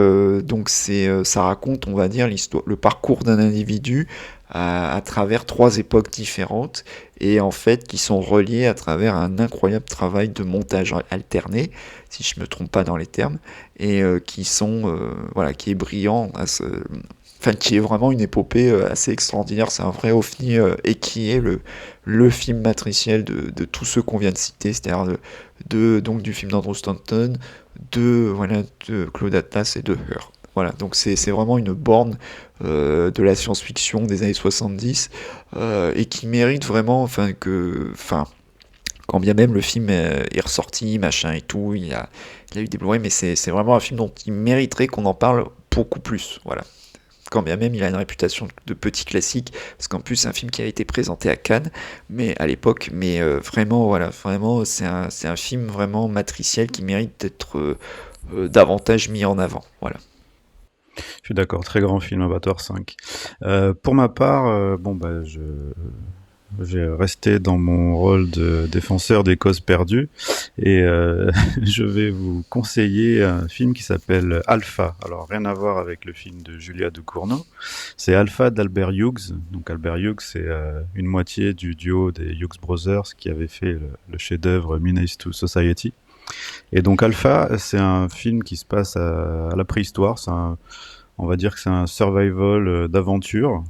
ça raconte, on va dire, le parcours d'un individu à travers trois époques différentes et en fait qui sont reliées à travers un incroyable travail de montage alterné, si je me trompe pas dans les termes, et voilà, qui est brillant, enfin qui est vraiment une épopée assez extraordinaire. C'est un vrai ovni et qui est le film matriciel de tous ceux qu'on vient de citer, c'est-à-dire donc du film d'Andrew Stanton, de Claude Atlas et de Her. Voilà, donc c'est vraiment une borne de la science-fiction des années 70 et qui mérite vraiment, quand bien même le film est ressorti, machin et tout, il a eu des Blu-ray, mais c'est vraiment un film dont il mériterait qu'on en parle beaucoup plus, voilà. Quand bien même il a une réputation de petit classique, parce qu'en plus c'est un film qui a été présenté à Cannes, mais à l'époque, mais vraiment, voilà, vraiment c'est un film vraiment matriciel qui mérite d'être davantage mis en avant, voilà. Je suis d'accord, très grand film Abattoir 5. Pour ma part, je vais rester dans mon rôle de défenseur des causes perdues et je vais vous conseiller un film qui s'appelle Alpha. Alors rien à voir avec le film de Julia Ducournau, c'est Alpha d'Albert Hughes. Donc Albert Hughes, c'est une moitié du duo des Hughes Brothers qui avait fait le chef-d'œuvre Menace to Society. Et donc Alpha, c'est un film qui se passe à la préhistoire. On va dire que c'est un survival d'aventure,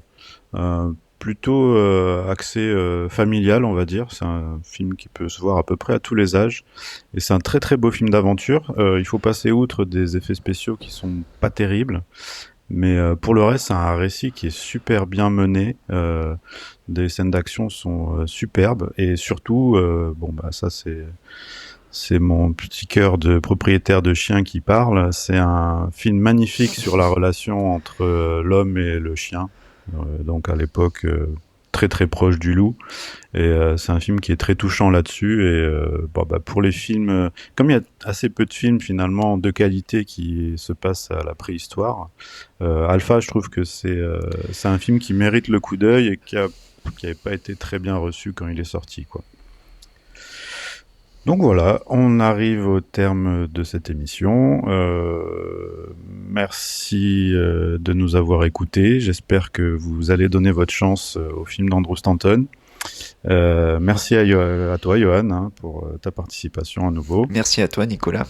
plutôt axé familial, on va dire. C'est un film qui peut se voir à peu près à tous les âges. Et c'est un très très beau film d'aventure. Il faut passer outre des effets spéciaux qui sont pas terribles. Mais pour le reste, c'est un récit qui est super bien mené. Des scènes d'action sont superbes. Et surtout, ça c'est mon petit cœur de propriétaire de chien qui parle. C'est un film magnifique sur la relation entre l'homme et le chien. Donc à l'époque très très proche du loup. Et c'est un film qui est très touchant là-dessus. Et pour les films, comme il y a assez peu de films finalement de qualité qui se passent à la préhistoire, Alpha, je trouve que c'est un film qui mérite le coup d'œil et qui n'avait pas été très bien reçu quand il est sorti, quoi. Donc voilà, on arrive au terme de cette émission. Merci de nous avoir écoutés. J'espère que vous allez donner votre chance au film d'Andrew Stanton. Merci à toi, Johan, hein, pour ta participation à nouveau. Merci à toi, Nicolas.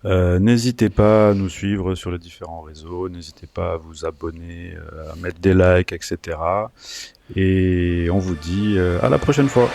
N'hésitez pas à nous suivre sur les différents réseaux. N'hésitez pas à vous abonner, à mettre des likes, etc. Et on vous dit à la prochaine fois.